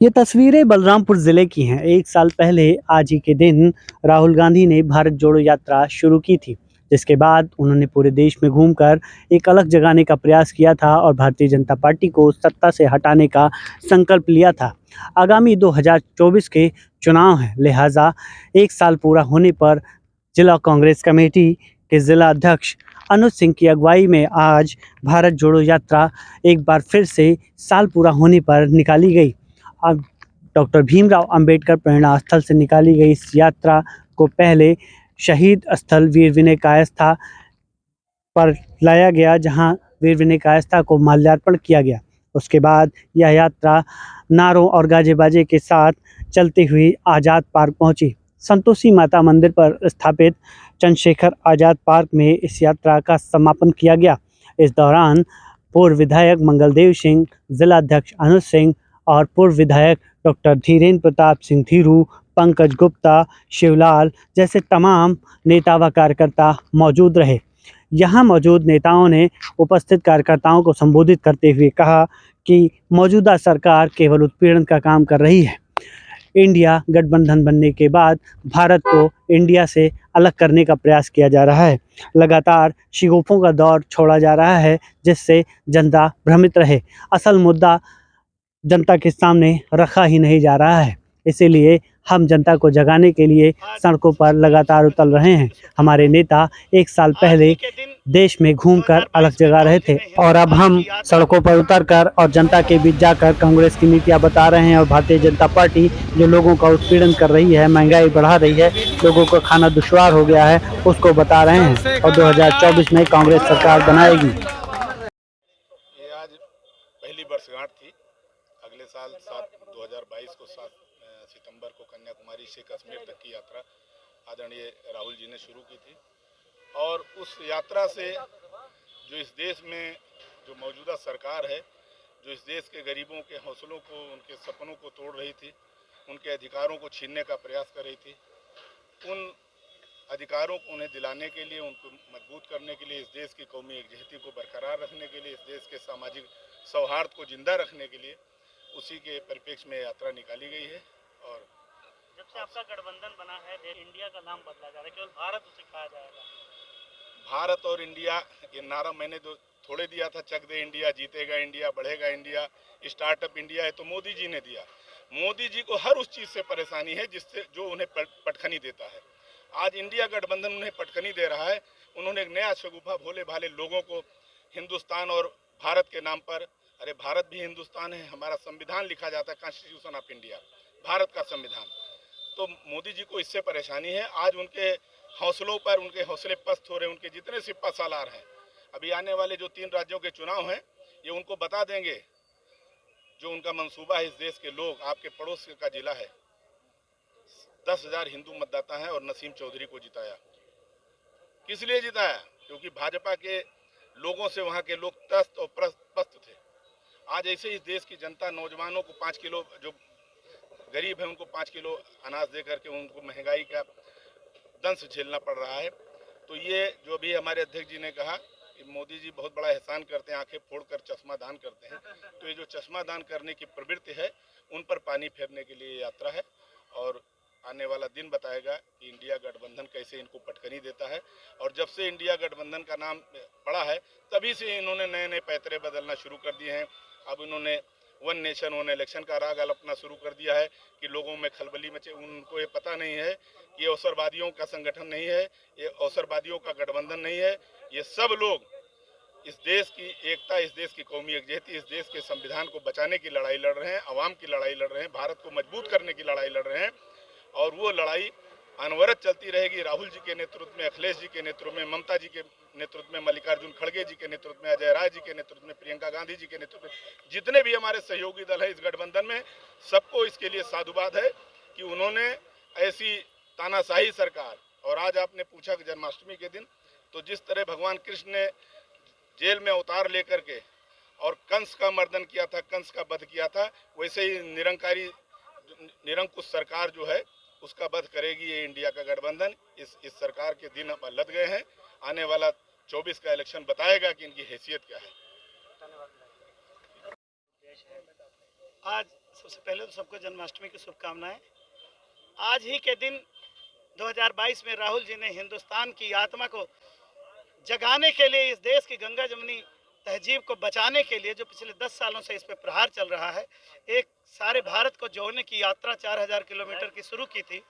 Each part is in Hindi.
ये तस्वीरें बलरामपुर जिले की हैं। एक साल पहले आज ही के दिन राहुल गांधी ने भारत जोड़ो यात्रा शुरू की थी, जिसके बाद उन्होंने पूरे देश में घूमकर एक अलग जगाने का प्रयास किया था और भारतीय जनता पार्टी को सत्ता से हटाने का संकल्प लिया था। आगामी 2024 के चुनाव हैं, लिहाजा एक साल पूरा होने पर जिला कांग्रेस कमेटी के जिला अध्यक्ष अनुज सिंह की अगुवाई में आज भारत जोड़ो यात्रा एक बार फिर से साल पूरा होने पर निकाली गई। अब डॉक्टर भीमराव अंबेडकर प्रेरणा स्थल से निकाली गई इस यात्रा को पहले शहीद स्थल वीर विनय कायस्था पर लाया गया, जहां वीर विनय कायस्था को माल्यार्पण किया गया। उसके बाद यह यात्रा नारों और गाजे बाजे के साथ चलती हुई आज़ाद पार्क पहुंची। संतोषी माता मंदिर पर स्थापित चंद्रशेखर आज़ाद पार्क में इस यात्रा का समापन किया गया। इस दौरान पूर्व विधायक मंगलदेव सिंह, जिला अध्यक्ष अनुज सिंह और पूर्व विधायक डॉक्टर धीरेन्द्र प्रताप सिंह धीरू, पंकज गुप्ता, शिवलाल जैसे तमाम नेता व कार्यकर्ता मौजूद रहे। यहाँ मौजूद नेताओं ने उपस्थित कार्यकर्ताओं को संबोधित करते हुए कहा कि मौजूदा सरकार केवल उत्पीड़न का काम कर रही है। इंडिया गठबंधन बनने के बाद भारत को इंडिया से अलग करने का प्रयास किया जा रहा है। लगातार शिगुफों का दौर छोड़ा जा रहा है, जिससे जनता भ्रमित रहे। असल मुद्दा जनता के सामने रखा ही नहीं जा रहा है। इसीलिए हम जनता को जगाने के लिए सड़कों पर लगातार उतर रहे हैं। हमारे नेता एक साल पहले देश में घूमकर अलग जगा रहे थे और अब हम सड़कों पर उतरकर और जनता के बीच जाकर कांग्रेस की नीतियां बता रहे हैं और भारतीय जनता पार्टी जो लोगों का उत्पीड़न कर रही है, महंगाई बढ़ा रही है, लोगों को खाना दुश्वार हो गया है, उसको बता रहे हैं और 2024 में कांग्रेस सरकार बनाएगी। ये आज पहली वर्षगांठ थी। अगले साल 2022 को 7 सितंबर को कन्याकुमारी से कश्मीर तक की यात्रा आदरणीय राहुल जी ने शुरू की थी और उस यात्रा से जो इस देश में जो मौजूदा सरकार है, जो इस देश के गरीबों के हौसलों को, उनके सपनों को तोड़ रही थी, उनके अधिकारों को छीनने का प्रयास कर रही थी, उन अधिकारों को उन्हें दिलाने के लिए, उनको मजबूत करने के लिए, इस देश की कौमी एकजुटता को बरकरार रखने के लिए, इस देश के सामाजिक सौहार्द को जिंदा रखने के लिए उसी के परिप्रेक्ष्य में यात्रा निकाली गई है। और जब से आपका गठबंधन बना है, इंडिया का नाम बदला जा रहा है, केवल भारत उसे कहा जाएगा। भारत और इंडिया ये नारा मैंने जो थोड़े दिया था, चक दे इंडिया, जीतेगा इंडिया, बढ़ेगा इंडिया, स्टार्टअप इंडिया है, तो मोदी जी ने दिया। मोदी जी को हर उस चीज से परेशानी है जिससे जो उन्हें पटखनी देता है। आज इंडिया गठबंधन उन्हें पटखनी दे रहा है। उन्होंने एक नया शगुफा भोले भाले लोगों को हिंदुस्तान और भारत के नाम पर, अरे भारत भी हिंदुस्तान है, हमारा संविधान लिखा जाता है, कॉन्स्टिट्यूशन ऑफ इंडिया, भारत का संविधान। तो मोदी जी को इससे परेशानी है। आज उनके हौसलों पर उनके हौसले पस्त हो रहे हैं। उनके जितने सिपा सालार हैं, अभी आने वाले जो 3 राज्यों के चुनाव हैं, ये उनको बता देंगे जो उनका मंसूबा है। इस देश के लोग, आपके पड़ोस का जिला है, 10,000 हिंदू मतदाता हैं और नसीम चौधरी को जिताया। किस लिए जिताया? क्योंकि भाजपा के लोगों से वहां के लोग त्रस्त और पस्त थे। आज ऐसे ही देश की जनता नौजवानों को 5 किलो, जो गरीब है उनको 5 किलो अनाज दे करके उनको महंगाई का दंश झेलना पड़ रहा है। तो ये जो भी हमारे अध्यक्ष जी ने कहा कि मोदी जी बहुत बड़ा एहसान करते हैं, आंखें फोड़कर चश्मा दान करते हैं, तो ये जो चश्मा दान करने की प्रवृत्ति है, उन पर पानी फेरने के लिए यात्रा है। और आने वाला दिन बताएगा कि इंडिया गठबंधन कैसे इनको पटखनी देता है। और जब से इंडिया गठबंधन का नाम पड़ा है, तभी से इन्होंने नए नए पैतरे बदलना शुरू कर दिए हैं। अब इन्होंने वन नेशन वन इलेक्शन का राग अलापना शुरू कर दिया है कि लोगों में खलबली मचे। उनको ये पता नहीं है कि ये अवसरवादियों का संगठन नहीं है, ये अवसरवादियों का गठबंधन नहीं है। ये सब लोग इस देश की एकता, इस देश की कौमी एकजुटता, इस देश के संविधान को बचाने की लड़ाई लड़ रहे हैं, आवाम की लड़ाई लड़ रहे हैं, भारत को मजबूत करने की लड़ाई लड़ रहे हैं। और वो लड़ाई अनवरत चलती रहेगी। राहुल जी के नेतृत्व में, अखिलेश जी के नेतृत्व में, ममता जी के नेतृत्व में, मल्लिकार्जुन खड़गे जी के नेतृत्व में, अजय राय जी के नेतृत्व में, प्रियंका गांधी जी के नेतृत्व में, जितने भी हमारे सहयोगी दल है इस गठबंधन में, सबको इसके लिए साधुवाद है कि उन्होंने ऐसी तानाशाही सरकार। और आज आपने पूछा कि जन्माष्टमी के दिन, तो जिस तरह भगवान कृष्ण ने जेल में अवतार लेकर के और कंस का मर्दन किया था, कंस का वध किया था, वैसे ही निरंकुश सरकार जो है उसका वध करेगी ये इंडिया का गठबंधन। इस सरकार के दिन अब लद गए हैं। आने वाला 24 का इलेक्शन बताएगा कि इनकी हैसियत क्या है। आज सबसे पहले तो सबको जन्माष्टमी की शुभकामनाएं। आज ही के दिन 2022 में राहुल जी ने हिंदुस्तान की आत्मा को जगाने के लिए, इस देश की गंगा जमुनी तहजीब को बचाने के लिए, जो पिछले 10 सालों से इस पे प्रहार चल रहा है, एक सारे भारत को जोड़ने की यात्रा 4000 किलोमीटर की शुरू की थी।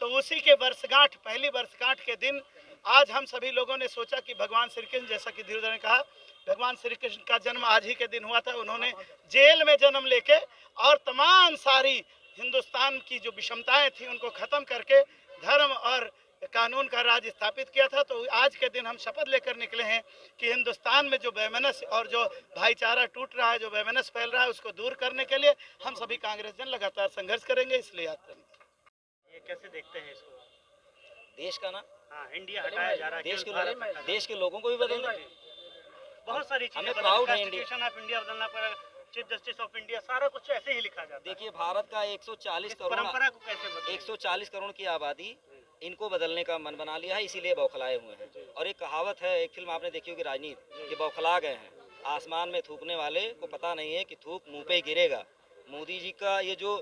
तो उसी के वर्षगांठ, पहली वर्षगांठ के दिन आज हम सभी लोगों ने सोचा कि भगवान श्री कृष्ण, जैसा कि धीरेन्द्र ने कहा, भगवान श्री कृष्ण का जन्म आज ही के दिन हुआ था। उन्होंने जेल में जन्म लेके और तमाम सारी हिंदुस्तान की जो विषमताएं थी उनको खत्म करके धर्म और कानून का राज स्थापित किया था। तो आज के दिन हम शपथ लेकर निकले हैं कि हिंदुस्तान में जो वैमनस्य और जो भाईचारा टूट रहा है, जो वैमनस्य फैल रहा है, उसको दूर करने के लिए हम सभी कांग्रेस जन लगातार संघर्ष करेंगे। इसलिए याद करेंगे। ये कैसे देखते हैं इसको? देश का ना, हाँ, इंडिया हटाया जा रहा है, देश के लोगों को भी बदलना है। बहुत सारी चीजें, हमें प्राउड है कॉन्स्टिट्यूशन ऑफ इंडिया बदलना पड़ेगा, चीफ जस्टिस ऑफ इंडिया, सारा कुछ ऐसे ही लिखा जाता है। देखिए, भारत का 140 करोड़, परंपरा को कैसे बदलें? 140 करोड़ की आबादी इनको बदलने का मन बना लिया है, इसीलिए बौखलाए हुए हैं। और एक कहावत है, एक फिल्म आपने देखी होगी राजनीति, कि बौखला गए हैं। आसमान में थूकने वाले को पता नहीं है कि थूक मुंह पे गिरेगा। मोदी जी का ये जो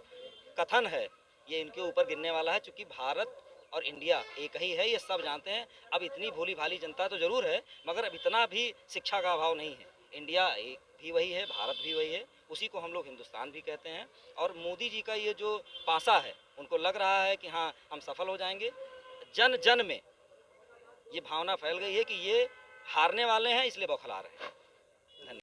कथन है, ये इनके ऊपर गिरने वाला है, क्योंकि भारत और इंडिया एक ही है, ये सब जानते हैं। अब इतनी भोली भाली जनता तो जरूर है, मगर अब इतना भी शिक्षा का अभाव नहीं है। इंडिया एक भी वही है, भारत भी वही है, उसी को हम लोग हिंदुस्तान भी कहते हैं। और मोदी जी का ये जो पासा है, उनको लग रहा है कि हाँ हम सफल हो जाएंगे। जन जन में ये भावना फैल गई है कि ये हारने वाले हैं, इसलिए बौखला रहे हैं।